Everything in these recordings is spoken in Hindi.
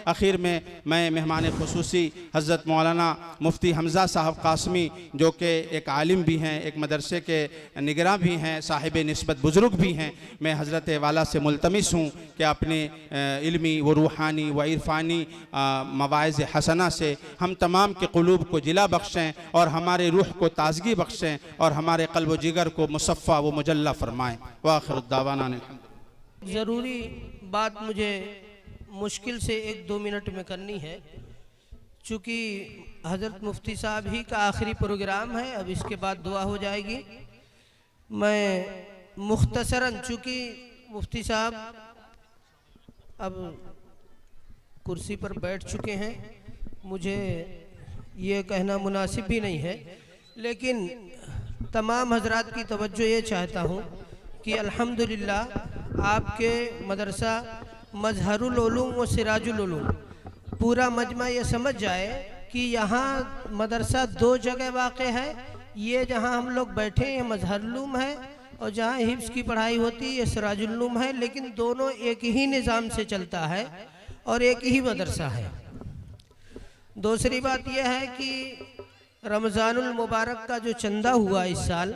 आखिर में मैं मेहमान खुसूसी हज़रत मौलाना मुफ्ती हमज़ा साहब कासमी जो कि एक आलिम भी हैं, एक मदरसे के निगरां भी हैं, साहिब निस्बत बुज़ुर्ग भी हैं, मैं हज़रत वाला से मुल्तमिस हूँ कि अपने इल्मी व रूहानी व इरफ़ानी मवाइज़ हसना से हम तमाम के क़ुलूब को जिला बख्शें और हमारे रूह को ताज़गी बख्शें और हमारे क़ल्ब व जिगर को मुसफ़्फ़ा व मुजल्ला फ़रमाएँ। व आखिर दावाना ज़रूरी बात मुझे मुश्किल से 1-2 मिनट में करनी है, चूँकि हज़रत मुफ्ती साहब ही का आखिरी प्रोग्राम है, अब इसके बाद दुआ हो जाएगी। मैं मुख्तसरन, चूँकि मुफ्ती साहब अब कुर्सी पर बैठ चुके हैं, मुझे ये कहना मुनासिब भी नहीं है, लेकिन तमाम हजरात की तवज्जो ये चाहता हूँ कि अल्हम्दुलिल्लाह आपके मदरसा मज़हरुल उलूम व सिराजुल उलूम पूरा मजमा ये समझ जाए कि यहाँ मदरसा 2 जगह वाक़ है। ये जहाँ हम लोग बैठे हैं ये मज़हरुल उलूम है और जहाँ हिफ्ज़ की पढ़ाई होती है ये सिराजुल उलूम है, लेकिन दोनों एक ही निज़ाम से चलता है और एक ही मदरसा है। दूसरी बात यह है कि रमज़ानुल मुबारक का जो चंदा हुआ इस साल,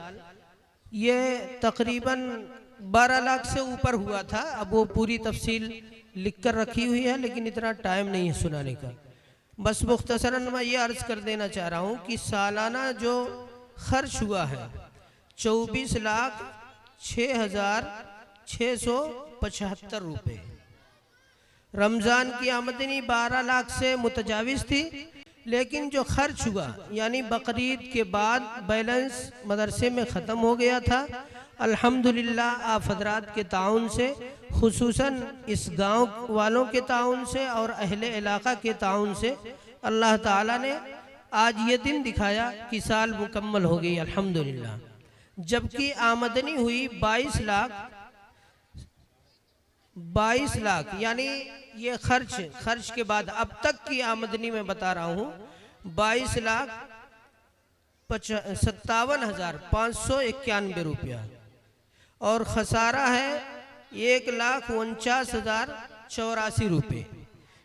ये तकरीबन 12 लाख से ऊपर हुआ था। अब वो पूरी तफसील लिख कर रखी हुई है, लेकिन इतना टाइम नहीं है सुनाने का। बस मुख्तसरन मैं ये अर्ज़ कर देना चाह रहा हूँ कि सालाना जो खर्च हुआ है 24,06,675 रुपये। रमज़ान की आमदनी 12 लाख से मुतजाविज़ थी, लेकिन जो खर्च हुआ यानी बकरीद के बाद बैलेंस मदरसे में ख़त्म हो गया था। अल्हम्दुलिल्लाह आप हज़रात के ताउन से, खुसूसन इस गांव वालों के ताउन से और अहले इलाका के ताउन से अल्लाह ताला ने आज ये दिन दिखाया कि साल मुकम्मल हो गई अल्हम्दुलिल्लाह। जबकि आमदनी हुई 22 लाख यानी ये खर्च के बाद अब तक की आमदनी में बता रहा हूँ 22,57,591 रुपया, और खसारा है 1,49,084 रुपये।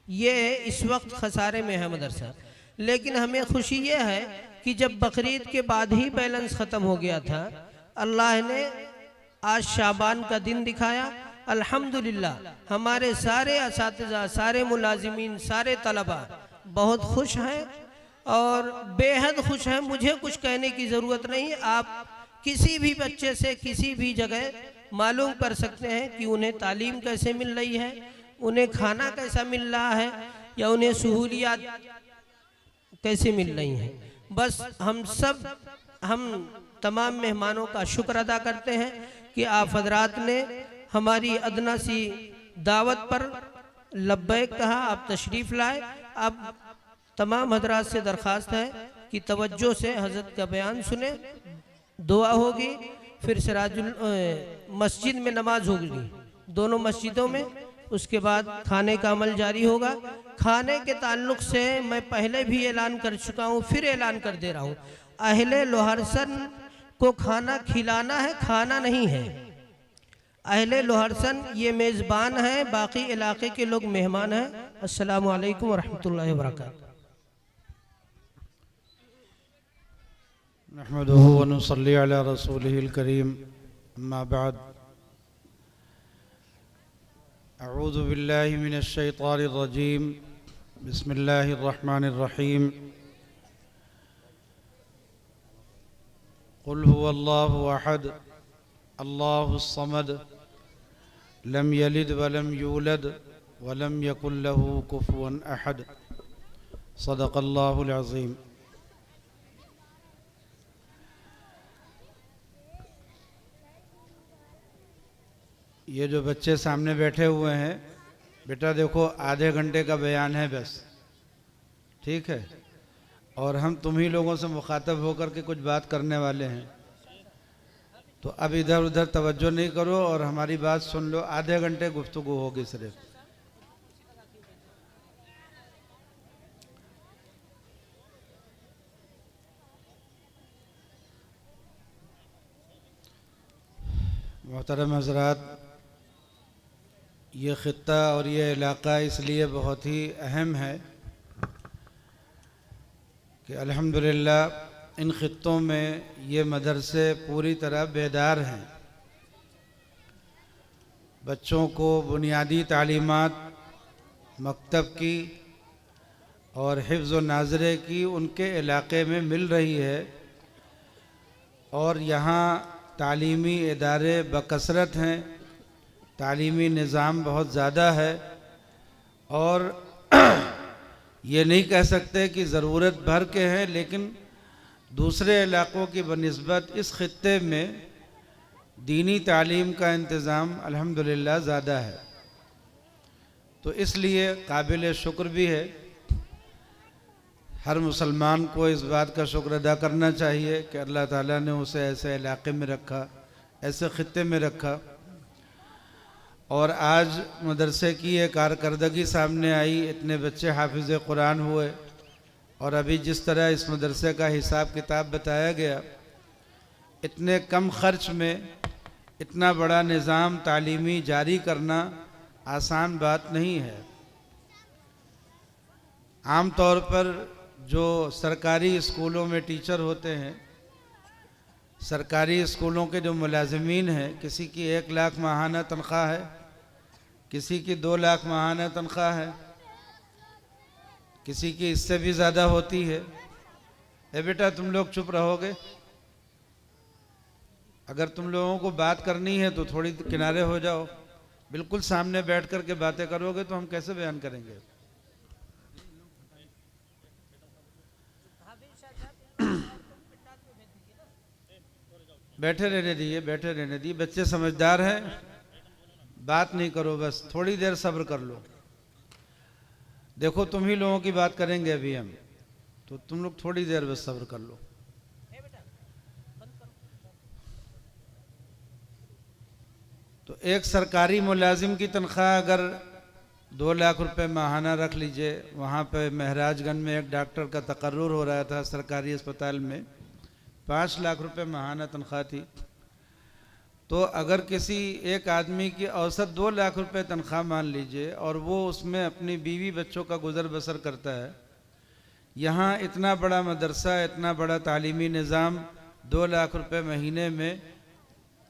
ये इस वक्त खसारे में है मदरसा। लेकिन हमें खुशी ये है कि जब बकरीद के बाद ही बैलेंस ख़त्म हो गया था, अल्लाह ने आज शाबान का दिन दिखाया। अल्हम्दुलिल्लाह हमारे सारे असातिज़ा, सारे मुलाजिमीन, सारे तलबा बहुत खुश हैं और बेहद खुश हैं। मुझे कुछ कहने की ज़रूरत नहीं, आप किसी भी बच्चे से किसी भी जगह मालूम कर सकते हैं कि उन्हें तालीम कैसे मिल रही है, उन्हें खाना कैसा मिल रहा है या उन्हें सहूलियात कैसे मिल रही हैं। बस हम तमाम मेहमानों का शुक्र अदा करते हैं कि आप हजरात ने हमारी अदना सी दावत पर लब्बैक कहा, आप तशरीफ़ लाए। अब तमाम हजरात से दरख्वास्त है कि तवज्जो से हज़रत का बयान सुने, दुआ होगी, फिर सिराजुल मस्जिद में नमाज होगी दोनों मस्जिदों में, उसके बाद खाने का अमल जारी होगा। खाने के ताल्लुक़ से मैं पहले भी ऐलान कर चुका हूँ, फिर ऐलान कर दे रहा हूँ, अहले लोहरसन को खाना खिलाना है, खाना नहीं है। अहले लोहरसन ये मेज़बान है, बाकी इलाके के लोग मेहमान हैं। अस्सलामु अलैकुम वरहमतुल्लाहि वबरकातुहू। नहमदुहु व नुसल्ली अला रसूलिहिल करीम, अम्मा बाद। अऊज़ु बिल्लाहि मिनश शैतानिर रजीम, बिस्मिल्लाहिर रहमानिर रहीम। कुल हुवल्लाहु अहद, अल्लाहुस समद, लम यलिद वलम यूलद वलम यकुल लहू कुफुवन अहद। सदक़ल्लाहुल अज़ीम। ये जो बच्चे सामने बैठे हुए हैं, बेटा देखो आधे घंटे का बयान है बस, ठीक है, और हम तुम्ही लोगों से मुखातब होकर के कुछ बात करने वाले हैं, तो अब इधर उधर तवज्जो नहीं करो और हमारी बात सुन लो। आधे घंटे गुफ्तगू होगी सिर्फ। मोहतरम हज़रात, ये ख़ित्ता और ये इलाक़ा इसलिए बहुत ही अहम है कि अल्हम्दुलिल्लाह इन ख़ित्तों में ये मदरसे पूरी तरह बेदार हैं। बच्चों को बुनियादी तालीमात मकतब की और हिफ्ज़ व नाज़रे की उनके इलाक़े में मिल रही है और यहाँ तालीमी इदारे बकसरत हैं, तालीमी निज़ाम बहुत ज़्यादा है और ये नहीं कह सकते कि ज़रूरत भर के हैं, लेकिन दूसरे इलाक़ों की बनिस्बत इस ख़ित्ते में दीनी तालीम का इंतज़ाम अल्हम्दुलिल्लाह ज़्यादा है। तो इसलिए काबिल शुक्र भी है। हर मुसलमान को इस बात का शुक्र अदा करना चाहिए कि अल्लाह ताला ने उसे ऐसे इलाक़े में रखा, ऐसे ख़ित्ते में रखा। और आज मदरसे की ये कारकर्दगी सामने आई, इतने बच्चे हाफिज़ कुरान हुए और अभी जिस तरह इस मदरसे का हिसाब किताब बताया गया, इतने कम ख़र्च में इतना बड़ा निज़ाम तालीमी जारी करना आसान बात नहीं है। आम तौर पर जो सरकारी स्कूलों में टीचर होते हैं, सरकारी स्कूलों के जो मुलाज़मीन हैं, किसी की 1 लाख माहाना तनख्वाह है, किसी की 2 लाख माहाना तनख्वाह है, किसी की इससे भी ज़्यादा होती है। बेटा तुम लोग चुप रहोगे? अगर तुम लोगों को बात करनी है तो थोड़ी किनारे हो जाओ। बिल्कुल सामने बैठ कर के बातें करोगे तो हम कैसे बयान करेंगे? बैठे रहने दीजिए, बैठे रहने दीजिए, बच्चे समझदार हैं, बात नहीं करो, बस थोड़ी देर सब्र कर लो। देखो तुम ही लोगों की बात करेंगे अभी हम, तो तुम लोग थोड़ी देर बस सब्र कर लो। तो एक सरकारी मुलाजिम की तनख्वाह अगर 2 लाख रुपए माहाना रख लीजिए, वहाँ पे महराजगंज में एक डॉक्टर का तकर्रुर हो रहा था सरकारी अस्पताल में, 5 लाख रुपए माहाना तनख्वाह थी। तो अगर किसी एक आदमी की औसत 2 लाख रुपए तनख्वाह मान लीजिए और वो उसमें अपनी बीवी बच्चों का गुजर बसर करता है, यहाँ इतना बड़ा मदरसा, इतना बड़ा तालीमी निज़ाम 2 लाख रुपए महीने में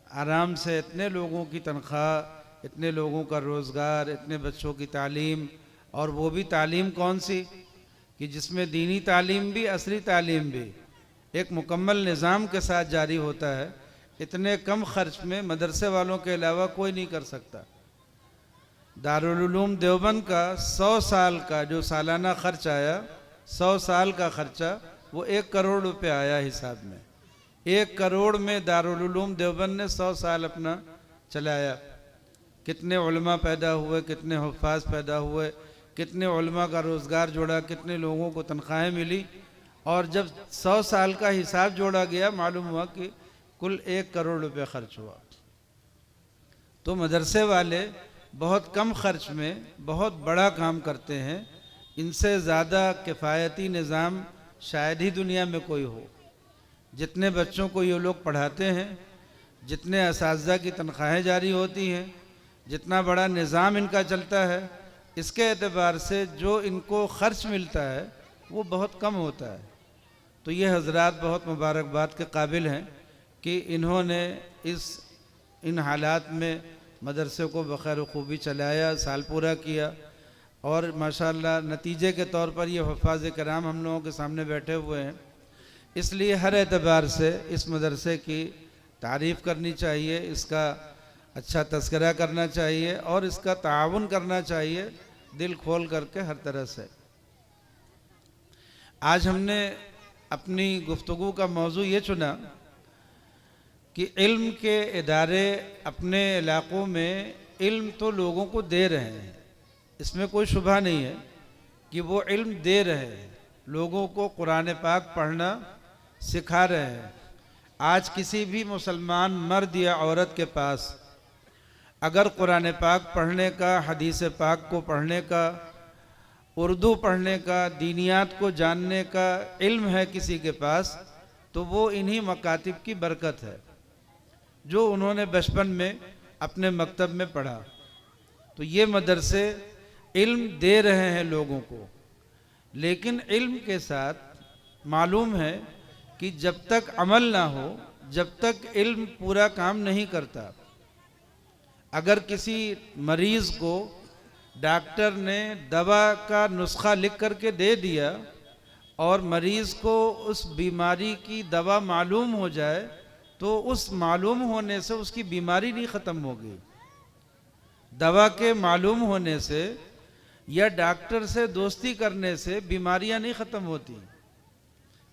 आराम से इतने लोगों की तनख्वाह, इतने लोगों का रोज़गार, इतने बच्चों की तालीम, और वो भी तालीम कौन सी कि जिसमें दीनी तालीम भी असली तालीम भी एक मुकम्मल निज़ाम के साथ जारी होता है, इतने कम खर्च में मदरसे वालों के अलावा कोई नहीं कर सकता। दारुल उलूम देवबंद का 100 साल का जो सालाना खर्च आया, 100 साल का खर्चा वो 1 करोड़ रुपए आया हिसाब में। 1 करोड़ में दारुल उलूम देवबंद ने 100 साल अपना चलाया। कितने उलमा पैदा हुए, कितने हुफ़ाज़ पैदा हुए, कितने उलमा का रोज़गार जोड़ा, कितने लोगों को तनख्वाहें मिली, और जब 100 साल का हिसाब जोड़ा गया मालूम हुआ कि कुल 1 करोड़ रुपए खर्च हुआ। तो मदरसे वाले बहुत कम खर्च में बहुत बड़ा काम करते हैं। इनसे ज़्यादा किफ़ायती निज़ाम शायद ही दुनिया में कोई हो। जितने बच्चों को ये लोग पढ़ाते हैं, जितने असातिज़ा की तनख्वाहें जारी होती हैं, जितना बड़ा निज़ाम इनका चलता है, इसके एतबार से जो इनको ख़र्च मिलता है वो बहुत कम होता है। तो ये हज़रात बहुत मुबारकबाद के काबिल हैं कि इन्होंने इन हालात में मदरसे को बख़ैर खूबी चलाया, साल पूरा किया, और माशाअल्लाह नतीजे के तौर पर ये हुफ़ाज़ किराम हम लोगों के सामने बैठे हुए हैं। इसलिए हर एतबार से इस मदरसे की तारीफ़ करनी चाहिए, इसका अच्छा तज़किरा करना चाहिए और इसका ताउन करना चाहिए दिल खोल करके हर तरह से। आज हमने अपनी गुफ्तगू का मौजू ये चुना कि इल्म के इदारे अपने इलाक़ों में इल्म तो लोगों को दे रहे हैं, इसमें कोई शुबा नहीं है कि वो इल्म दे रहे हैं, लोगों को कुरान पाक पढ़ना सिखा रहे हैं। आज किसी भी मुसलमान मर्द या औरत के पास अगर कुरान पाक पढ़ने का, हदीस पाक को पढ़ने का, उर्दू पढ़ने का, दीनियात को जानने का इल्म है किसी के पास, तो वो इन्हीं मकातिब की बरकत है जो उन्होंने बचपन में अपने मकतब में पढ़ा। तो ये मदरसे इल्म दे रहे हैं लोगों को, लेकिन इल्म के साथ मालूम है कि जब तक अमल ना हो, जब तक इल्म पूरा काम नहीं करता। अगर किसी मरीज़ को डॉक्टर ने दवा का नुस्खा लिख करके दे दिया और मरीज़ को उस बीमारी की दवा मालूम हो जाए, तो उस मालूम होने से उसकी बीमारी नहीं ख़त्म होगी। दवा के मालूम होने से या डॉक्टर से दोस्ती करने से बीमारियां नहीं ख़त्म होती।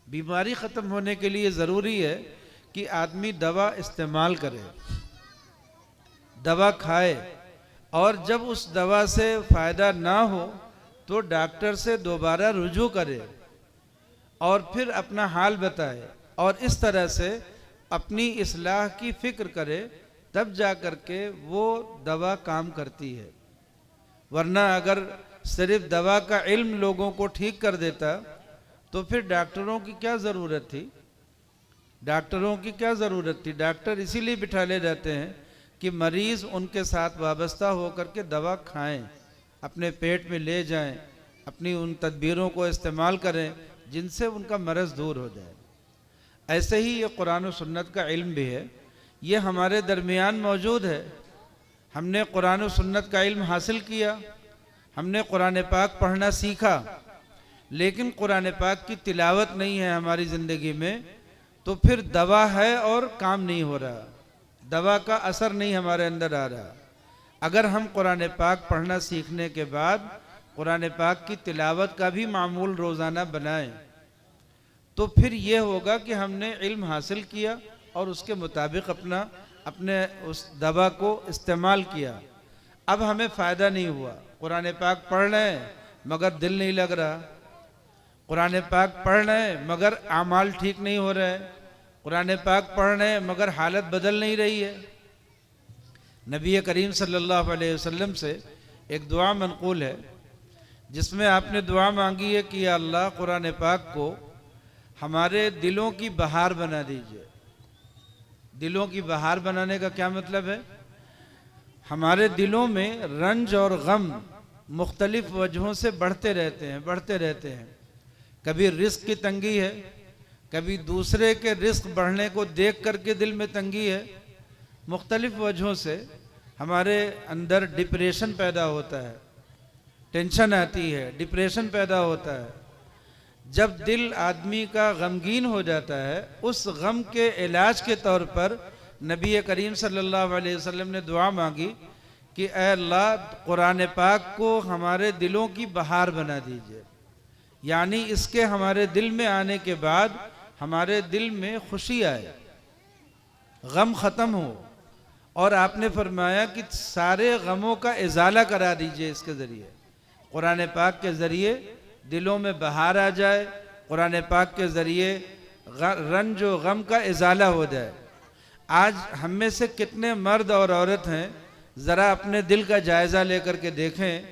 बीमारी ख़त्म होने के लिए ज़रूरी है कि आदमी दवा इस्तेमाल करे, दवा खाए, और जब उस दवा से फ़ायदा ना हो तो डॉक्टर से दोबारा रुजू करे और फिर अपना हाल बताए, और इस तरह से अपनी इस्लाह की फ़िक्र करे, तब जा कर के वो दवा काम करती है। वरना अगर सिर्फ दवा का इल्म लोगों को ठीक कर देता तो फिर डॉक्टरों की क्या ज़रूरत थी? डॉक्टरों की क्या ज़रूरत थी? डॉक्टर इसीलिए बिठाले जाते हैं कि मरीज़ उनके साथ वाबस्ता होकर के दवा खाएं, अपने पेट में ले जाएं, अपनी उन तदबीरों को इस्तेमाल करें जिनसे उनका मरज़ दूर हो जाए। ऐसे ही ये कुरान और सुन्नत का इल्म भी है, ये हमारे दरमियान मौजूद है। हमने कुरान और सुन्नत का इल्म हासिल किया, हमने कुरान पाक पढ़ना सीखा, लेकिन कुरान पाक की तिलावत नहीं है हमारी ज़िंदगी में, तो फिर दवा है और काम नहीं हो रहा, दवा का असर नहीं हमारे अंदर आ रहा। अगर हम कुरान पाक पढ़ना सीखने के बाद कुरान पाक की तिलावत का भी मामूल रोज़ाना बनाएं, तो फिर ये होगा कि हमने इल्म हासिल किया और उसके मुताबिक अपने उस दवा को इस्तेमाल किया। अब हमें फ़ायदा नहीं हुआ, कुरान पाक पढ़ रहे हैं मगर दिल नहीं लग रहा, कुरान पाक पढ़ रहे हैं मगर आमाल ठीक नहीं हो रहे हैं, कुरान पाक पढ़ रहे हैं मगर हालत बदल नहीं रही है। नबी करीम सल्लल्लाहु अलैहि वसल्लम से एक दुआ मनक़ूल है जिसमें आपने दुआ मांगी है कि या अल्लाह कुरान पाक को हमारे दिलों की बहार बना दीजिए। दिलों की बहार बनाने का क्या मतलब है? हमारे दिलों में रंज और गम मुख्तलिफ वजहों से बढ़ते रहते हैं। कभी रिस्क की तंगी है, कभी दूसरे के रिस्क बढ़ने को देख करके दिल में तंगी है, मुख्तलिफ वजहों से हमारे अंदर डिप्रेशन पैदा होता है, टेंशन आती है, डिप्रेशन पैदा होता है। जब दिल आदमी का गमगीन हो जाता है, उस गम के इलाज के तौर पर नबी करीम सल्लल्लाहु अलैहि वसल्लम ने दुआ मांगी कि ऐ अल्लाह कुरान पाक को हमारे दिलों की बहार बना दीजिए, यानी इसके हमारे दिल में आने के बाद हमारे दिल में खुशी आए, गम ख़त्म हो। और आपने फरमाया कि सारे गमों का इजाला करा दीजिए इसके ज़रिए, कुरान पाक के ज़रिए दिलों में बहार आ जाए, कुरान पाक के ज़रिए रंज व गम का इजाला हो जाए। आज हम में से कितने मर्द और औरत हैं, ज़रा अपने दिल का जायज़ा लेकर के देखें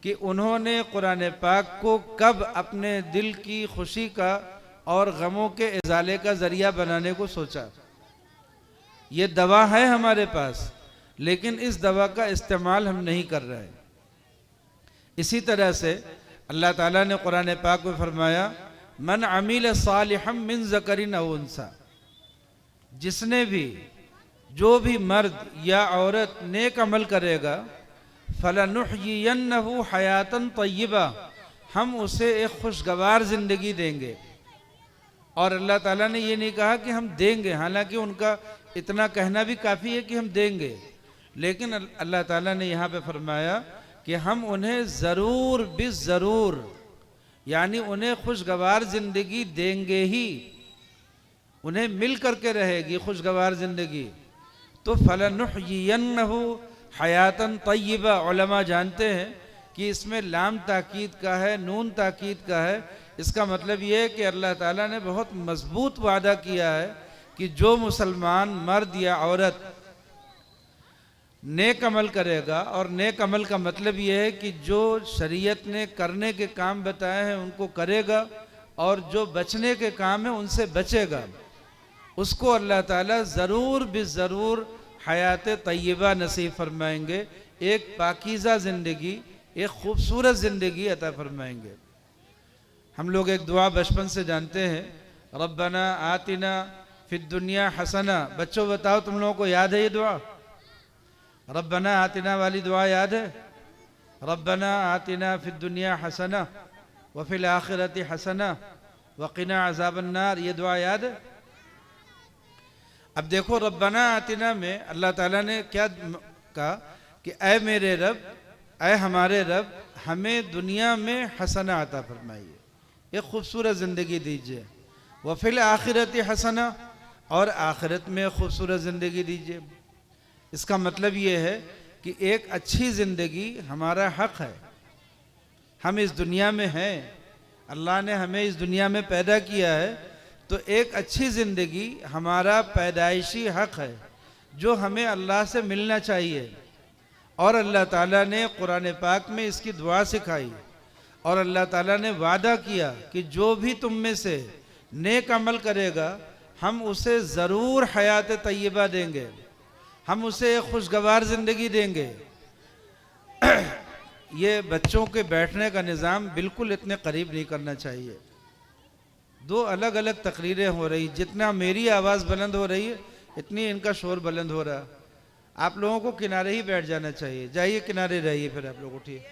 कि उन्होंने कुरान पाक को कब अपने दिल की खुशी का और गमों के इजाले का ज़रिया बनाने को सोचा। ये दवा है हमारे पास, लेकिन इस दवा का इस्तेमाल हम नहीं कर रहे हैं। इसी तरह से अल्लाह ताला ने कुरान पाक में फरमाया, मन अमील सालिहम मिन ज़करिन औ उन्सा, जिसने भी, जो भी मर्द या औरत नेक अमल करेगा, फलनुहयियन्नहु हयातन तय्यबा, हम उसे एक खुशगवार ज़िंदगी देंगे। और अल्लाह ताला ने ये नहीं कहा कि हम देंगे, हालांकि उनका इतना कहना भी काफ़ी है कि हम देंगे, लेकिन अल्लाह ताला ने यहाँ पे फरमाया कि हम उन्हें ज़रूर बिज़रूर, यानी उन्हें खुशगवार ज़िंदगी देंगे ही, उन्हें मिल करके रहेगी खुशगवार ज़िंदगी। तो फलनुहयियन्नहु हयातन तय्यबा, उलमा जानते हैं कि इसमें लाम ताकीद का है, नून ताकीद का है। इसका मतलब ये है कि अल्लाह ताला ने बहुत मजबूत वादा किया है कि जो मुसलमान मर्द या औरत नेक अमल करेगा, और नेक अमल का मतलब ये है कि जो शरीयत ने करने के काम बताए हैं उनको करेगा, और जो बचने के काम है उनसे बचेगा, उसको अल्लाह ताला ज़रूर बिज़रूर हयात तय्यबा नसीब फरमाएंगे। एक पाकीज़ा ज़िंदगी, एक खूबसूरत ज़िंदगी अता फरमाएंगे। हम लोग एक दुआ बचपन से जानते हैं, रब्बना आतिना फिद दुनिया हसना। बच्चों बताओ, तुम लोगों को याद है ये दुआ? रब्बना आतिना वाली दुआ याद है? रब्बना आतिना फिद दुनिया हसना व फिल आखिरति हसना वक़िना अज़ाबन्नार, ये दुआ याद है? अब देखो, रब्बना आतिना में अल्लाह ताला ने क्या कहा कि ऐ मेरे रब, ऐ हमारे रब, हमें दुनिया में हसना अता फरमाइए, एक खूबसूरत ज़िंदगी दीजिए। व फिल आखिरति हसना, और आखिरत में खूबसूरत ज़िंदगी दीजिए। इसका मतलब ये है कि एक अच्छी ज़िंदगी हमारा हक़ है। हम इस दुनिया में हैं, अल्लाह ने हमें इस दुनिया में पैदा किया है, तो एक अच्छी ज़िंदगी हमारा पैदाइशी हक़ है जो हमें अल्लाह से मिलना चाहिए। और अल्लाह ताला ने कुरान पाक में इसकी दुआ सिखाई, और अल्लाह ताला ने वादा किया कि जो भी तुम में से नेक अमल करेगा हम उसे ज़रूर हयात तय्यबा देंगे, हम उसे एक खुशगवार ज़िंदगी देंगे। ये बच्चों के बैठने का निज़ाम बिल्कुल इतने करीब नहीं करना चाहिए। दो अलग अलग तकरीरें हो रही, जितना मेरी आवाज़ बुलंद हो रही है इतनी इनका शोर बुलंद हो रहा। आप लोगों को किनारे ही बैठ जाना चाहिए। जाइए किनारे रहिए, फिर आप लोग उठिए।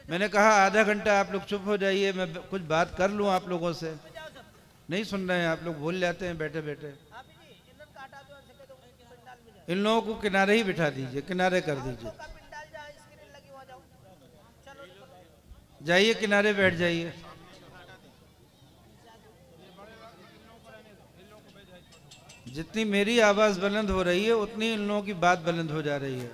मैंने कहा आधा घंटा आप लोग चुप हो जाइए, मैं कुछ बात कर लूँ आप लोगों से। नहीं सुन रहे हैं आप लोग, भूल जाते हैं बैठे बैठे। इन लोगों को किनारे ही बिठा दीजिए, किनारे कर दीजिए। जाइए किनारे बैठ जाइए। जितनी मेरी आवाज़ बुलंद हो रही है उतनी इन लोगों की बात बुलंद हो जा रही है।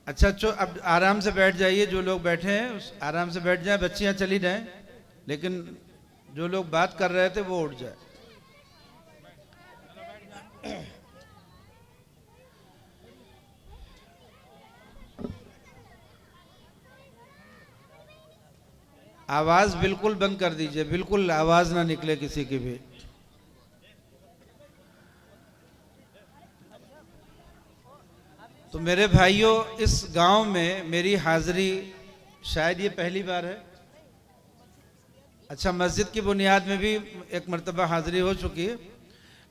अच्छा, अब आराम से बैठ जाइए। जो लोग बैठे हैं आराम से बैठ जाएं। बच्चियां चली जाएं, लेकिन जो लोग बात कर रहे थे वो उठ जाए। आवाज़ बिल्कुल बंद कर दीजिए, बिल्कुल आवाज़ ना निकले किसी की भी। तो मेरे भाइयों, इस गांव में मेरी हाज़िरी शायद ये पहली बार है। अच्छा, मस्जिद की बुनियाद में भी एक मरतबा हाज़िरी हो चुकी है,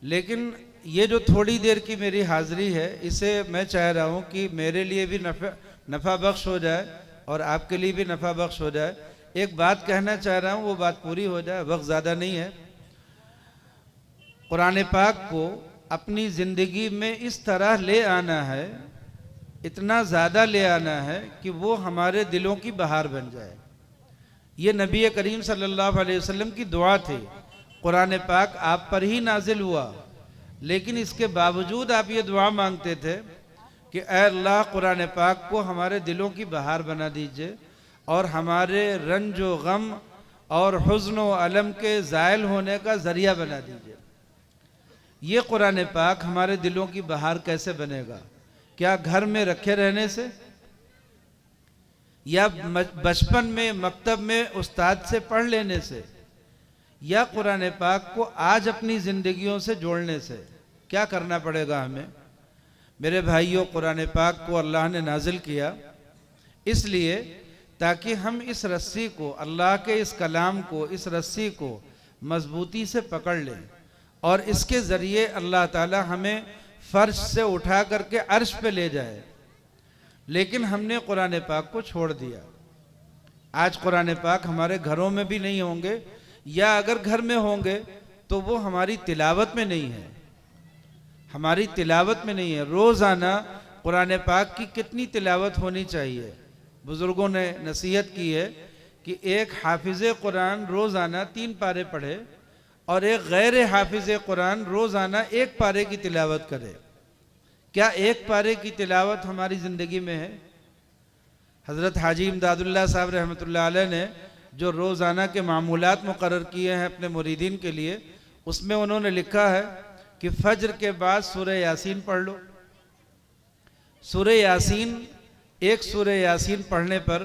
लेकिन ये जो थोड़ी देर की मेरी हाज़िरी है, इसे मैं चाह रहा हूँ कि मेरे लिए भी नफ़ा बख्श हो जाए और आपके लिए भी नफ़ा बख्श हो जाए। एक बात कहना चाह रहा हूँ, वो बात पूरी हो जाए, वक्त ज़्यादा नहीं है। कुरान पाक को अपनी ज़िंदगी में इस तरह ले आना है, इतना ज़्यादा ले आना है कि वो हमारे दिलों की बहार बन जाए। ये नबी करीम सल्लल्लाहु अलैहि वसल्लम की दुआ थी। कुरान पाक आप पर ही नाजिल हुआ, लेकिन इसके बावजूद आप ये दुआ मांगते थे कि ऐ अल्लाह, कुरान पाक को हमारे दिलों की बहार बना दीजिए और हमारे रंज व गम और हुज़्न व अलम के ज़ायल होने का ज़रिया बना दीजिए। ये कुरान पाक हमारे दिलों की बहार कैसे बनेगा? क्या घर में रखे रहने से, या बचपन में मकतब में उस्ताद से पढ़ लेने से, या कुरान पाक को आज अपनी ज़िंदगियों से जोड़ने से? क्या करना पड़ेगा हमें? मेरे भाइयों, कुरान पाक को अल्लाह ने नाजिल किया इसलिए ताकि हम इस रस्सी को, अल्लाह के इस कलाम को, इस रस्सी को मजबूती से पकड़ लें और इसके ज़रिए अल्लाह ताला हमें फ़र्श से उठा करके अर्श पे ले जाए। लेकिन हमने कुरान पाक को छोड़ दिया। आज कुरान पाक हमारे घरों में भी नहीं होंगे, या अगर घर में होंगे तो वो हमारी तिलावत में नहीं है, हमारी तिलावत में नहीं है। रोज़ाना कुरान पाक की कितनी तिलावत होनी चाहिए? बुज़ुर्गों ने नसीहत की है कि एक हाफिज़ कुरान रोज़ाना 3 पारे पढ़े और एक गैर हाफिज़ कुरान रोज़ाना 1 पारे की तिलावत करे। क्या 1 पारे की तिलावत हमारी ज़िंदगी में है? हज़रत हाजी इमदादुल्लाह साहब रहमतुल्लाह अलैह ने जो रोज़ाना के मामूलात मुकर्रर किए हैं अपने मुरीदीन के लिए, उसमें उन्होंने लिखा है कि फ़ज्र के बाद सूरह यासीन पढ़ लो। सूरह यासीन, एक सूरह यासीन पढ़ने पर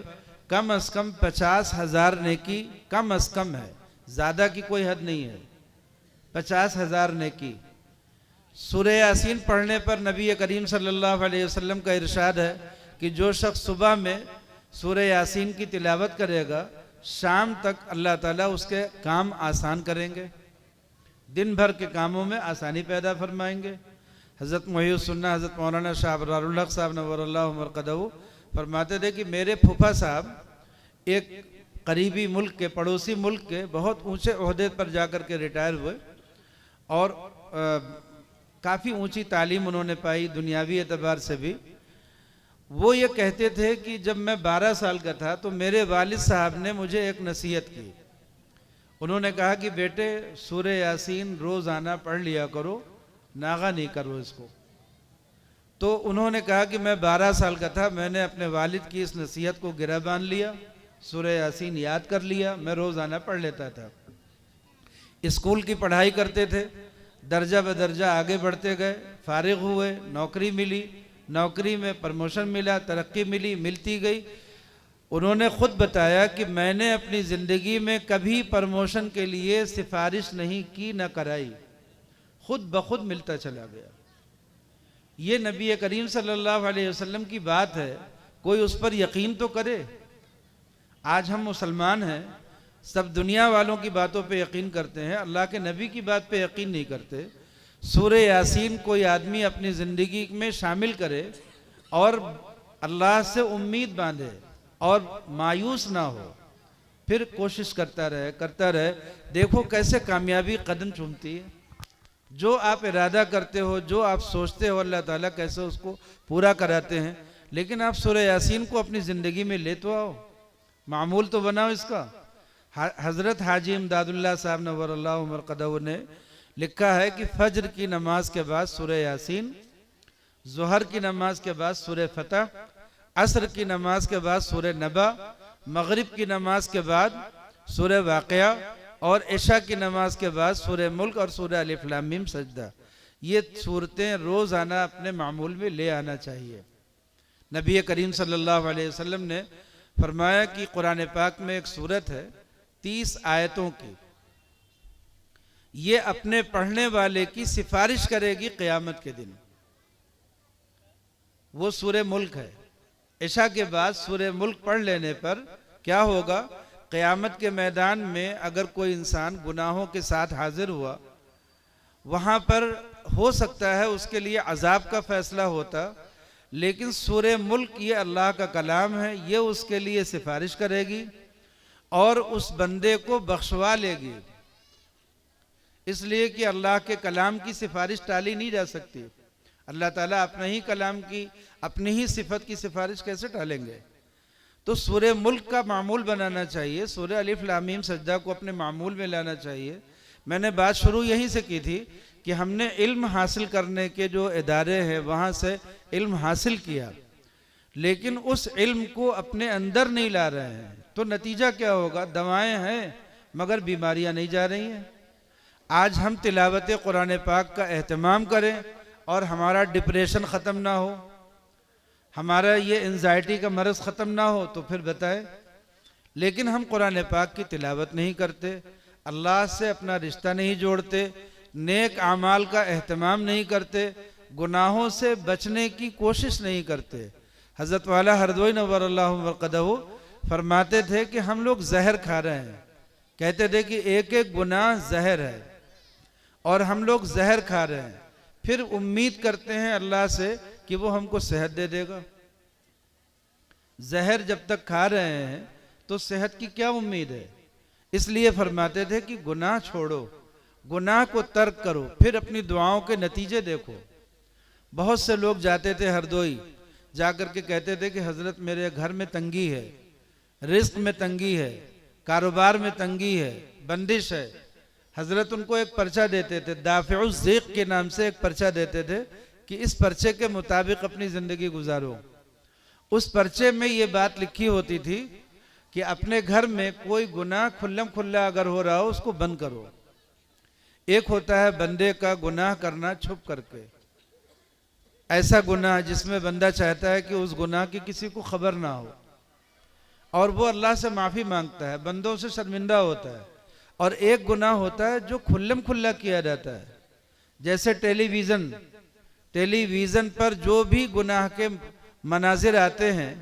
कम अज़ कम 50,000 नेकी कम अज़ कम है, ज़्यादा की कोई हद नहीं है। 50,000 नेकी। सूरह यासीन पढ़ने पर नबी करीम सल्लल्लाहु अलैहि वसल्लम का इरशाद है कि जो शख्स सुबह में सूरह यासीन की तिलावत करेगा, शाम तक अल्लाह ताला उसके काम आसान करेंगे, दिन भर के कामों में आसानी पैदा फरमाएंगे। हज़रत मुहय्यिस्सुन्ना हज़रत मौलाना शाह अबरारुल हक़ साहब नव्वरल्लाहु मरक़दहू फरमाते थे कि मेरे फूफा साहब एक करीबी मुल्क के, पड़ोसी मुल्क के बहुत ऊंचे ओहदे पर जाकर के रिटायर हुए और काफ़ी ऊंची तालीम उन्होंने पाई दुनियावी एतबार से भी। वो ये कहते थे कि जब मैं 12 साल का था तो मेरे वालिद साहब ने मुझे एक नसीहत की। उन्होंने कहा कि बेटे सूरह यासीन रोज़ाना पढ़ लिया करो, नागा नहीं करो इसको। तो उन्होंने कहा कि मैं 12 साल का था, मैंने अपने वालिद की इस नसीहत को गिरा बांध लिया, सूरह यासीन याद कर लिया, मैं रोज़ाना पढ़ लेता था। स्कूल की पढ़ाई करते थे, दर्जा बदर्जा आगे बढ़ते गए, फारिग हुए, नौकरी मिली, नौकरी में प्रमोशन मिला, तरक्की मिली, मिलती गई। उन्होंने ख़ुद बताया कि मैंने अपनी ज़िंदगी में कभी प्रमोशन के लिए सिफारिश नहीं की, न कराई, खुद ब खुद मिलता चला गया। ये नबी करीम सल्लल्लाहु अलैहि वसल्लम की बात है, कोई उस पर यकीन तो करे। आज हम मुसलमान हैं, सब दुनिया वालों की बातों पे यकीन करते हैं, अल्लाह के नबी की बात पे यकीन नहीं करते। सूरह यासीन कोई आदमी अपनी ज़िंदगी में शामिल करे और अल्लाह से उम्मीद बांधे और मायूस ना हो, फिर कोशिश करता रहे, देखो कैसे कामयाबी कदम चूमती है। जो आप इरादा करते हो, जो आप सोचते हो, अल्लाह ताला कैसे उसको पूरा कराते हैं। लेकिन आप सूरह यासीन को अपनी ज़िंदगी में ले तो आओ, मामूल तो बनाओ इसका। हज़रत हाजी इमदादुल्लाह साहब नव्वरल्लाहु मरक़दहू ने लिखा है कि फज्र की नमाज के बाद सूरह यासीन, ज़ोहर की नमाज के बाद सूरह फतह, असर की नमाज के बाद सूरह नबा, मगरिब की नमाज के बाद सूरह वाक़िया और इशा की नमाज के बाद सूरह मुल्क और सूरह अलिफ लाम मीम सजदा, ये सूरतें रोज़ाना अपने मामूल में ले आना चाहिए। नबी करीम सल्लल्लाहु अलैहि वसल्लम ने फरमाया कि कुरान पाक में एक सूरत है 30 आयतों की, ये अपने पढ़ने वाले की सिफारिश करेगी क़यामत के दिन। वो सूरह मुल्क है। इशा के बाद सूरह मुल्क पढ़ लेने पर क्या होगा, क़यामत के मैदान में अगर कोई इंसान गुनाहों के साथ हाजिर हुआ, वहाँ पर हो सकता है उसके लिए अजाब का फैसला होता, लेकिन सूरह मुल्क ये अल्लाह का कलाम है, ये उसके लिए सिफारिश करेगी और उस बंदे को बख्शवा लेगी। इसलिए कि अल्लाह के कलाम की सिफारिश टाली नहीं जा सकती। अल्लाह ताला अपने ही कलाम की, अपनी ही सिफत की सिफारिश कैसे टालेंगे। तो सूरह मुल्क का मामूल बनाना चाहिए, सूरह अलिफ लाम मीम सजदा को अपने मामूल में लाना चाहिए। मैंने बात शुरू यहीं से की थी कि हमने इल्म हासिल करने के जो इदारे हैं वहाँ से इल्म हासिल किया, लेकिन उस इल्म को अपने अंदर नहीं ला रहे हैं, तो नतीजा क्या होगा, दवाएं हैं मगर बीमारियां नहीं जा रही हैं। आज हम तिलावत कुरान पाक का एहतमाम करें और हमारा डिप्रेशन ख़त्म ना हो, हमारा ये एंजाइटी का मरज़ ख़त्म ना हो, तो फिर बताएं। लेकिन हम कुरान पाक की तिलावत नहीं करते, अल्लाह से अपना रिश्ता नहीं जोड़ते, नेक आमाल का एहतमाम नहीं करते, गुनाहों से बचने की कोशिश नहीं करते। हज़रत वाला हरदोई नव्वरल्लाहु मरक़दहू फरमाते थे कि हम लोग जहर खा रहे हैं, कहते थे कि एक एक गुनाह जहर है और हम लोग जहर खा रहे हैं, फिर उम्मीद करते हैं अल्लाह से कि वो हमको सेहत दे देगा। जहर जब तक खा रहे हैं तो सेहत की क्या उम्मीद है। इसलिए फरमाते थे कि गुनाह छोड़ो, गुनाह को तर्क करो, फिर अपनी दुआओं के नतीजे देखो। बहुत से लोग जाते थे हरदोई, जाकर के कहते थे कि हज़रत मेरे घर में तंगी है, रिस्क में तंगी है, कारोबार में तंगी है, बंदिश है। हज़रत उनको एक पर्चा देते थे, दाफ़िउज़ ज़ीक़ के नाम से एक पर्चा देते थे कि इस पर्चे के मुताबिक अपनी ज़िंदगी गुजारो। उस पर्चे में ये बात लिखी होती थी कि अपने घर में कोई गुनाह खुल्लम खुल्ला अगर हो रहा हो उसको बंद करो। एक होता है बंदे का गुनाह करना छुप करके, ऐसा गुनाह जिसमें बंदा चाहता है कि उस गुनाह की किसी को खबर ना हो और वो अल्लाह से माफ़ी मांगता है, बंदों से शर्मिंदा होता है। और एक गुनाह होता है जो खुल्लम खुल्ला किया जाता है, जैसे टेलीविज़न पर जो भी गुनाह के मनाजिर आते हैं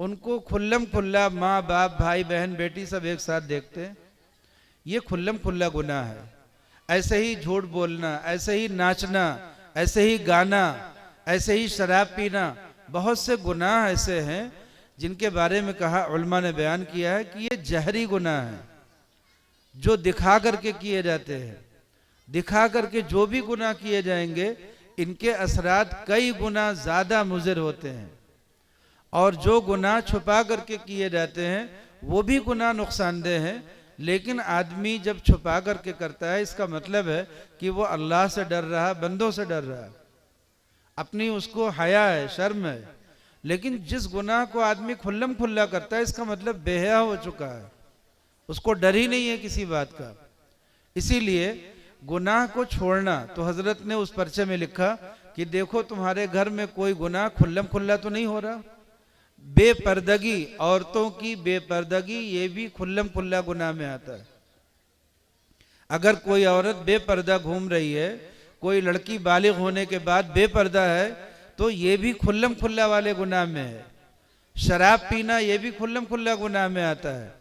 उनको खुल्लम खुल्ला माँ बाप भाई बहन बेटी सब एक साथ देखते हैं, ये खुल्लम खुल्ला गुनाह है। ऐसे ही झूठ बोलना, ऐसे ही नाचना, ऐसे ही गाना, ऐसे ही शराब पीना, बहुत से गुनाह ऐसे हैं जिनके बारे में कहा, उलमा ने बयान किया है कि ये जहरी गुनाह है जो दिखा करके किए जाते हैं। दिखा करके जो भी गुनाह किए जाएंगे इनके असरात कई गुना ज़्यादा मुज़िर होते हैं, और जो गुनाह छुपा करके किए जाते हैं वो भी गुनाह नुकसानदेह हैं। लेकिन आदमी जब छुपा करके करता है इसका मतलब है कि वो अल्लाह से डर रहा, बंदों से डर रहा, अपनी उसको हया है, शर्म है। लेकिन जिस गुनाह को आदमी खुल्लम खुल्ला करता है इसका मतलब बेहया हो चुका है, उसको डर ही नहीं है किसी बात का। इसीलिए गुनाह को छोड़ना, तो हजरत ने उस पर्चे में लिखा कि देखो तुम्हारे घर में कोई गुनाह खुल्लम खुल्ला तो नहीं हो रहा। बेपर्दगी, औरतों की बेपर्दगी, ये भी खुल्लम खुल्ला गुनाह में आता है। अगर कोई औरत बेपर्दा घूम रही है, कोई लड़की बालिग होने के बाद बेपर्दा है, तो ये भी खुल्लम खुल्ला वाले गुनाह में है। शराब पीना ये भी खुल्लम खुल्ला गुनाह में आता है।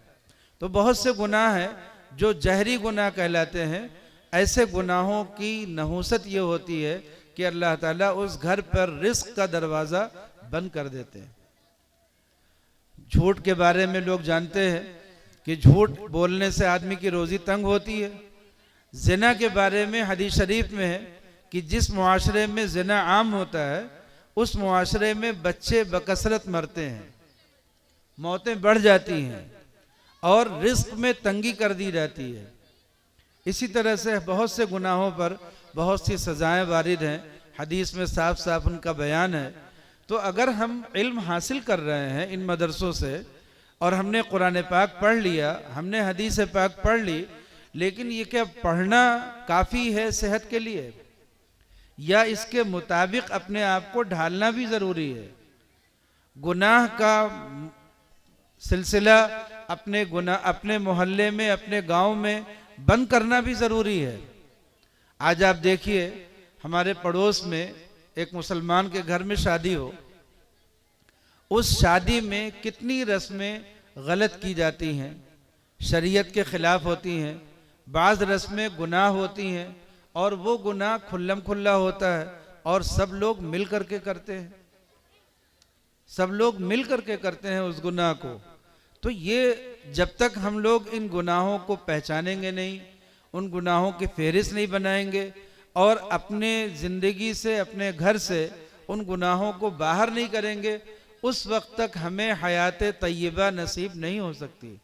तो बहुत से गुनाह हैं जो जहरी गुनाह कहलाते हैं। ऐसे गुनाहों की नहूसत ये होती है कि अल्लाह ताला उस घर पर रिस्क का दरवाज़ा बंद कर देते हैं। झूठ के बारे में लोग जानते हैं कि झूठ बोलने से आदमी की रोज़ी तंग होती है। ज़िना के बारे में हदीस शरीफ में है कि जिस मुआशरे में ज़िना आम होता है उस मुआशरे में बच्चे बकसरत मरते हैं, मौतें बढ़ जाती हैं और रिस्क में तंगी कर दी जाती है। इसी तरह से बहुत से गुनाहों पर बहुत सी सजाएं वारिद हैं, हदीस में साफ साफ उनका बयान है। तो अगर हम इल्म हासिल कर रहे हैं इन मदरसों से और हमने कुरान पाक पढ़ लिया, हमने हदीस पाक पढ़ ली, लेकिन ये क्या पढ़ना काफ़ी है सेहत के लिए, या इसके मुताबिक अपने आप को ढालना भी ज़रूरी है? गुनाह का सिलसिला अपने मोहल्ले में, अपने गांव में बंद करना भी ज़रूरी है। आज आप देखिए हमारे पड़ोस में एक मुसलमान के घर में शादी हो, उस शादी में कितनी रस्में गलत की जाती हैं, शरीयत के ख़िलाफ़ होती हैं, बाज़ रस्में गुनाह होती हैं और वो गुनाह खुल्लम खुल्ला होता है और सब लोग मिल करके करते हैं, सब लोग मिल करके करते हैं उस गुनाह को। तो ये जब तक हम लोग इन गुनाहों को पहचानेंगे नहीं, उन गुनाहों की फहरिस्त नहीं बनाएंगे और अपने ज़िंदगी से, अपने घर से उन गुनाहों को बाहर नहीं करेंगे, उस वक्त तक हमें हयात तय्यबा नसीब नहीं हो सकती।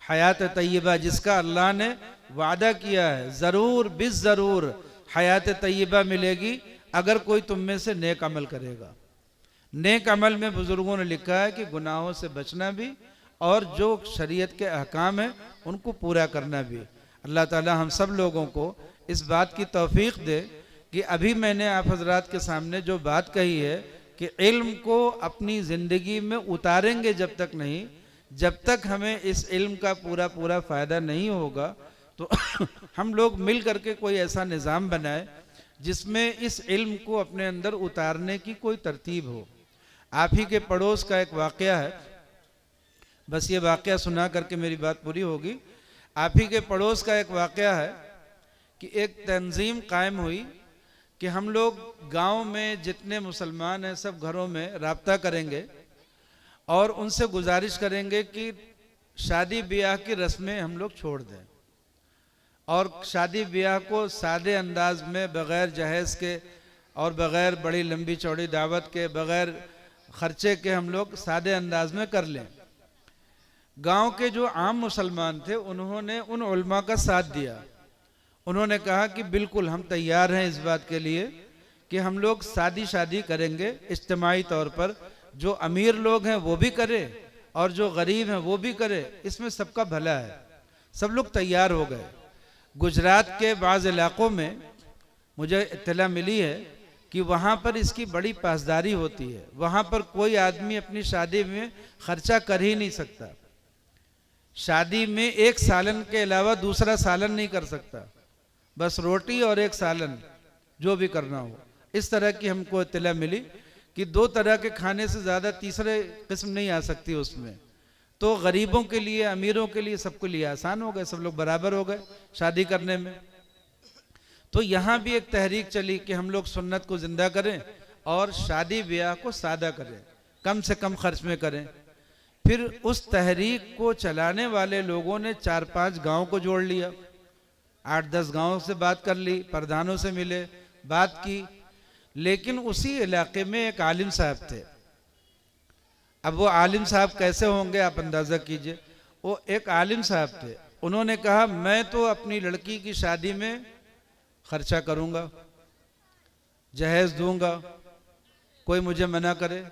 हयात तय्यबा जिसका अल्लाह ने वादा किया है, ज़रूर बिस ज़रूर हयात तय्यबा मिलेगी अगर कोई तुम में से नेक अमल करेगा। नेक अमल में बुज़ुर्गों ने लिखा है कि गुनाहों से बचना भी और जो शरीयत के अहकाम हैं उनको पूरा करना भी। अल्लाह ताला हम सब लोगों को इस बात की तौफीक दे कि अभी मैंने आप हजरात के सामने जो बात कही है कि इल्म को अपनी ज़िंदगी में उतारेंगे जब तक नहीं, जब तक हमें इस इल्म का पूरा पूरा फ़ायदा नहीं होगा, तो हम लोग मिल करके कोई ऐसा निज़ाम बनाए जिसमें इस इल्म को अपने अंदर उतारने की कोई तरतीब हो। आप ही के पड़ोस का एक वाक़या है, बस ये वाक़या सुना करके मेरी बात पूरी होगी। आप ही के पड़ोस का एक वाक़या है कि एक तंजीम कायम हुई कि हम लोग गांव में जितने मुसलमान हैं सब घरों में राब्ता करेंगे और उनसे गुजारिश करेंगे कि शादी ब्याह की रस्में हम लोग छोड़ दें और शादी ब्याह को सादे अंदाज में, बग़ैर जहेज़ के और बग़ैर बड़ी लंबी चौड़ी दावत के, बग़ैर ख़र्चे के हम लोग सादे अंदाज में कर लें। गांव के जो आम मुसलमान थे उन्होंने उन उलमा का साथ दिया। उन्होंने कहा कि बिल्कुल हम तैयार हैं इस बात के लिए कि हम लोग शादी करेंगे इज्तिमाई तौर पर, जो अमीर लोग हैं वो भी करें और जो गरीब हैं वो भी करें, इसमें सबका भला है। सब लोग तैयार हो गए। गुजरात के बाज़ इलाक़ों में मुझे इत्तला मिली है कि वहाँ पर इसकी बड़ी पासदारी होती है। वहाँ पर कोई आदमी अपनी शादी में ख़र्चा कर ही नहीं सकता। शादी में एक सालन के अलावा दूसरा सालन नहीं कर सकता, बस रोटी और एक सालन जो भी करना हो। इस तरह की हमको इत्तला मिली कि 2 तरह के खाने से ज़्यादा तीसरे किस्म नहीं आ सकती उसमें। तो गरीबों के लिए, अमीरों के लिए, सबके लिए आसान हो गए, सब लोग बराबर हो गए शादी करने में। तो यहाँ भी एक तहरीक चली कि हम लोग सुन्नत को ज़िंदा करें और शादी ब्याह को सादा करें, कम से कम खर्च में करें। फिर उस तहरीक को चलाने वाले लोगों ने 4-5 गांव को जोड़ लिया, 8-10 गांवों से बात कर ली, प्रधानों से मिले, बात की। लेकिन उसी इलाके में एक आलिम साहब थे। अब वो आलिम साहब कैसे होंगे आप अंदाज़ा कीजिए। वो एक आलिम साहब थे, उन्होंने कहा मैं तो अपनी लड़की की शादी में खर्चा करूंगा, जहेज दूंगा, कोई मुझे मना करे,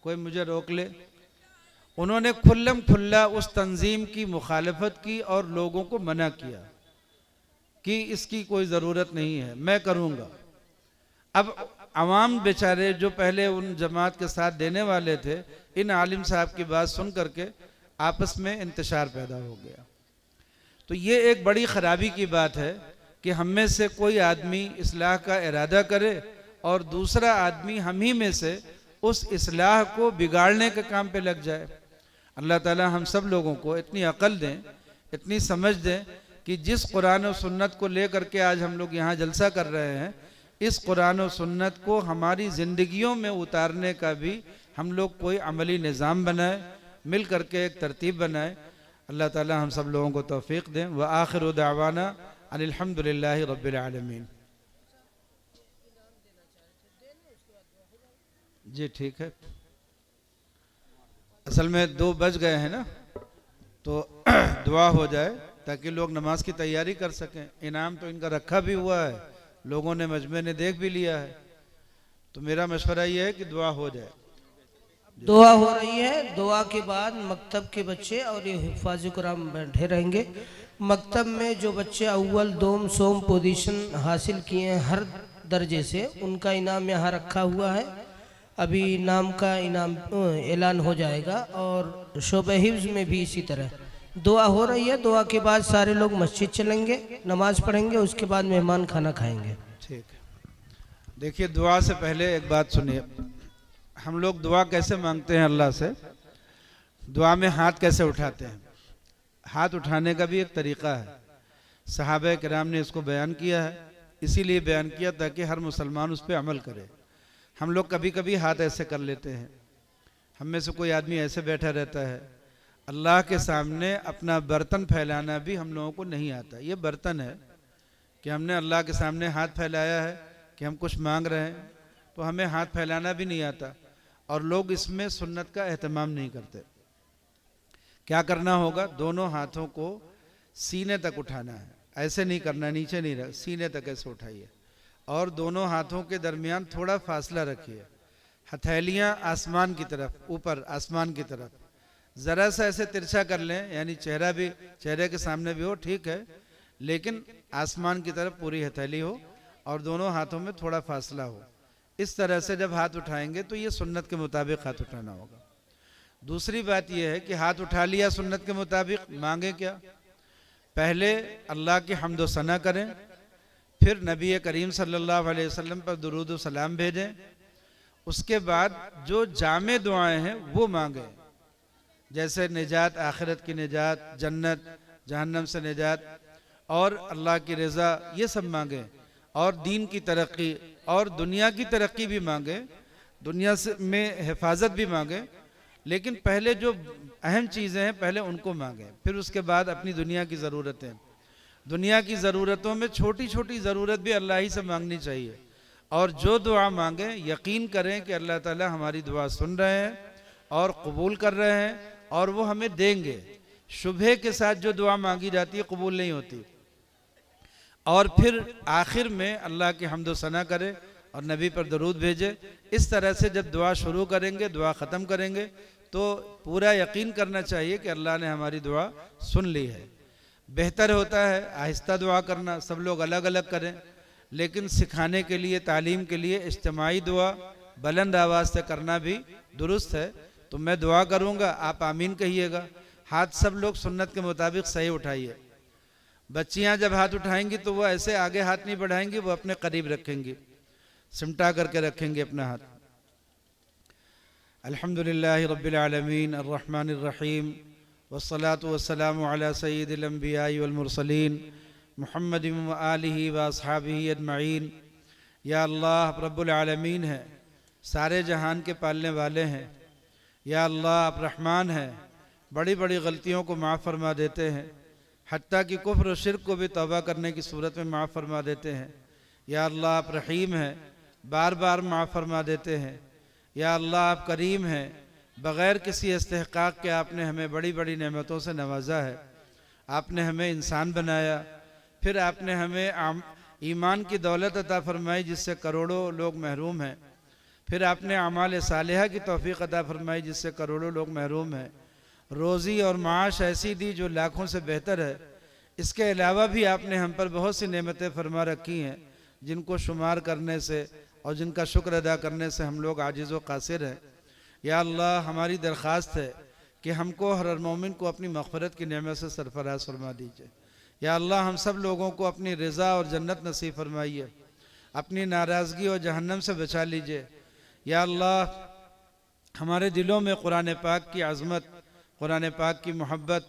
कोई मुझे रोक ले। उन्होंने खुल्लम खुल्ला उस तंजीम की मुखालफत की और लोगों को मना किया कि इसकी कोई ज़रूरत नहीं है, मैं करूंगा। अब अवाम बेचारे जो पहले उन जमात के साथ देने वाले थे, इन आलिम साहब की बात सुन करके आपस में इंतशार पैदा हो गया। तो ये एक बड़ी ख़राबी की बात है कि हम में से कोई आदमी इस्लाह का इरादा करे और दूसरा आदमी हम ही में से उस इस्लाह को बिगाड़ने के काम पे लग जाए। अल्लाह ताला हम सब लोगों को इतनी अक़ल दें, इतनी समझ दें कि जिस कुरान और सुन्नत को लेकर के आज हम लोग यहाँ जलसा कर रहे हैं, इस कुरान और सुन्नत को हमारी ज़िंदगियों में उतारने का भी हम लोग कोई अमली निज़ाम बनाए, मिल करके एक तरतीब बनाए। अल्लाह ताला हम सब लोगों को तौफ़ीक़ दें। व आखिरु दावाना अनिल हम्दुलिल्लाहि रब्बिल आलमीन। जी ठीक है। असल में 2 बज गए हैं ना, तो दुआ हो जाए ताकि लोग नमाज की तैयारी कर सकें। इनाम तो इनका रखा भी हुआ है, लोगों ने मजमे ने देख भी लिया है। तो मेरा मशवरा ये है कि दुआ हो जाए। दुआ हो रही है। दुआ के बाद मकतब के बच्चे और ये हिफ़ाज़ कुरान बैठे रहेंगे। मकतब में जो बच्चे अव्वल, दोम, सोम पोजीशन हासिल किए हैं हर दर्जे से, उनका इनाम यहाँ रखा हुआ है। अभी इनाम का इनाम ऐलान हो जाएगा। और शोबे हिफ्ज़ में भी इसी तरह दुआ हो रही है। दुआ के बाद सारे लोग मस्जिद चलेंगे, नमाज पढ़ेंगे, उसके बाद मेहमान खाना खाएंगे। ठीक है। देखिए, दुआ से पहले एक बात सुनिए। हम लोग दुआ कैसे मांगते हैं अल्लाह से? दुआ में हाथ कैसे उठाते हैं? हाथ उठाने का भी एक तरीक़ा है। सहाबा किराम ने इसको बयान किया है, इसीलिए बयान किया ताकि हर मुसलमान उस पर अमल करे। हम लोग कभी कभी हाथ ऐसे कर लेते हैं। हम में से कोई आदमी ऐसे बैठा रहता है। अल्लाह के सामने अपना बर्तन फैलाना भी हम लोगों को नहीं आता। ये बर्तन है कि हमने अल्लाह के सामने हाथ फैलाया है कि हम कुछ मांग रहे हैं, तो हमें हाथ फैलाना भी नहीं आता। और लोग इसमें सुन्नत का एहतमाम नहीं करते। क्या करना होगा? दोनों हाथों को सीने तक उठाना है, ऐसे नहीं करना, नीचे नहीं रख, सीने तक ऐसे उठाइए और दोनों हाथों के दरमियान थोड़ा फासला रखिए। हथेलियाँ आसमान की तरफ, ऊपर आसमान की तरफ, ज़रा सा ऐसे तिरछा कर लें, यानी चेहरा भी चेहरे के सामने भी हो, ठीक है, लेकिन आसमान की तरफ पूरी हथेली हो और दोनों हाथों में थोड़ा फासला हो। इस तरह से जब हाथ उठाएंगे तो ये सुन्नत के मुताबिक हाथ उठाना होगा। दूसरी बात यह है कि हाथ उठा लिया सुन्नत के मुताबिक, मांगे क्या? पहले अल्लाह की हम्द व सना करें, फिर नबी करीम सल्लल्लाहु अलैहि वसल्लम पर दुरूद व सलाम भेजें। उसके बाद जो जामे दुआएं हैं वो मांगें, जैसे निजात, आखिरत की निजात, जन्नत, जहन्नम से निजात और अल्लाह की रज़ा, ये सब मांगें। और दीन की तरक्की और दुनिया की तरक्की भी मांगें, दुनिया से में हिफाजत भी मांगें, लेकिन पहले जो अहम चीज़ें हैं पहले उनको मांगें, फिर उसके बाद अपनी दुनिया की ज़रूरतें। दुनिया की ज़रूरतों में छोटी छोटी ज़रूरत भी अल्लाह ही से मांगनी चाहिए। और जो दुआ मांगें यकीन करें कि अल्लाह ताला हमारी दुआ सुन रहे हैं और कबूल कर रहे हैं और वो हमें देंगे। शुबहे के साथ जो दुआ मांगी जाती है कबूल नहीं होती। और फिर आखिर में अल्लाह की हम्द व सना करें और नबी पर दरूद भेजे। इस तरह से जब दुआ शुरू करेंगे, दुआ ख़त्म करेंगे, तो पूरा यकीन करना चाहिए कि अल्लाह ने हमारी दुआ सुन ली है। बेहतर होता है आहिस्ता दुआ करना, सब लोग अलग अलग करें, लेकिन सिखाने के लिए, तालीम के लिए इज्तिमाई दुआ बुलंद आवाज़ से करना भी दुरुस्त है। तो मैं दुआ करूँगा, आप आमीन कहिएगा, हाथ सब लोग सुन्नत के मुताबिक सही उठाइए। बच्चियां जब हाथ उठाएंगी तो वो ऐसे आगे हाथ नहीं बढ़ाएंगी, वो अपने करीब रखेंगी, सिमटा करके रखेंगे अपना हाथ। अल्हम्दुलिल्लाहि रब्बिल आलमीन अर्रहमानिर रहीम वस्सलातु वस्सलामु अला सय्यिदिल अंबियाइ वल मुरसलीन मुहम्मदिन व आलिहि व अस्हाबिहि अजमईन। या अल्लाह आप रब्बुल आलमीन है, सारे जहान के पालने वाले हैं। या अल्लाह आप रहमान हैं, बड़ी बड़ी गलतियों को माफ़ फरमा देते हैं, हत्ता कि कुफ्र और शिर्क को भी तौबा करने की सूरत में माफ़ फरमा देते हैं। या अल्लाह आप रहीम हैं, बार बार माफ़ फरमा देते हैं। या अल्लाह आप करीम हैं, बग़ैर किसी इस्तेहक़ाक़ के आपने हमें बड़ी बड़ी नेमतों से नवाजा है। आपने हमें इंसान बनाया, फिर आपने हमें ईमान की दौलत अता फरमाई जिससे करोड़ों लोग महरूम हैं। फिर आपने अमाल सालिहा की तौफ़ीक़ अता फरमाई जिससे करोड़ों लोग महरूम हैं। रोज़ी और माश ऐसी दी जो लाखों से बेहतर है। इसके अलावा भी आपने हम पर बहुत सी नेमतें फरमा रखी हैं जिनको शुमार करने से और जिनका शुक्र अदा करने से हम लोग आजिज़ व कासिर हैं। या अल्लाह हमारी दरख्वास्त है कि हमको हर मोमिन को अपनी मग़फ़िरत की नेमत से सरफराज फरमा दीजिए। या अल्लाह हम सब लोगों को अपनी रज़ा और जन्नत नसीब फरमाइए, अपनी नाराज़गी और जहन्नम से बचा लीजिए। या अल्लाह हमारे दिलों में कुरान पाक की अज़मत, कुरान पाक की मोहब्बत,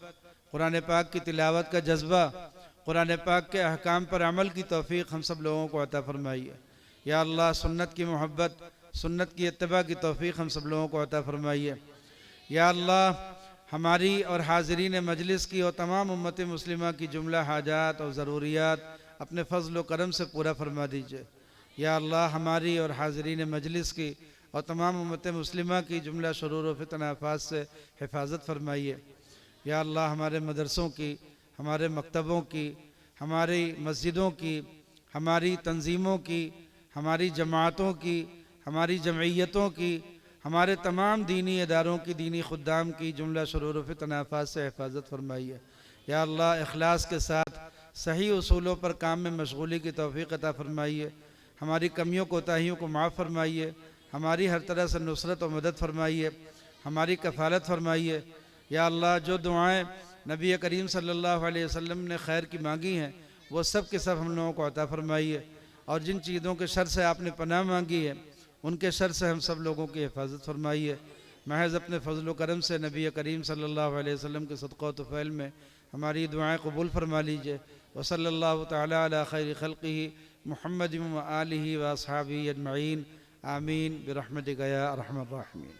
कुरान पाक की तिलावत का जज्बा, कुरान पाक के अहकाम पर अमल की तौफ़ीक़ हम सब लोगों को अता फरमाइए। या अल्लाह सुन्नत की मोहब्बत, सुन्नत की इत्तिबा की तौफ़ीक़ हम सब लोगों को अता फरमाइए। या अल्लाह हमारी और हाज़रीन मजलिस की और तमाम उम्मत मुस्लिमा की जुमला हाजात और ज़रूरियात अपने फ़ज़ल व करम से पूरा फरमा दीजिए। या अल्लाह हमारी और हाज़रीन मजलिस की और तमाम उम्मत मुस्लिमा की जुमला शुरूर व फितन आफ़ात से हिफाजत फरमाइए। या अल्लाह हमारे मदरसों की, हमारे मकतबों की, हमारी मस्जिदों की, हमारी तंजीमों की, हमारी जमातों की, हमारी जमईयतों की, हमारे तमाम दीनी इदारों की, दीनी खुद्दाम की जुमला शुरूर व फितन आफ़ात से हिफाजत फरमाइए। या अल्लाह इखलास के साथ सही उसूलों पर काम में मशगूली की तौफ़ीक़ अता फरमाइए। हमारी कमियों कोताहियों को माफ़ फरमाइए, हमारी हर तरह से नुसरत और मदद फरमाइए, हमारी कफ़ालत फरमाइए। या अल्लाह जो दुआएँ नबी करीम सल्लल्लाहु अलैहि वसल्लम ने खैर की मांगी हैं वो सब के सब हम लोगों को अता फरमाइए, और जिन चीज़ों के शर से आपने पनाह मांगी है उनके शर से हम सब लोगों की हिफाजत फरमाइए। महज़ अपने फ़ज़ल व करम से नबी करीम सल्लल्लाहु अलैहि वसल्लम के सदक़ा व तुफ़ैल में हमारी दुआएँ कबूल फरमा लीजिए। व सल्लल्लाहु तआला अला खैरि खल्क़िही मुहम्मदिन व आलिहि व अस्हाबिही अजमईन। आमीन बिरहमतिका या अरहमर राहिमीन।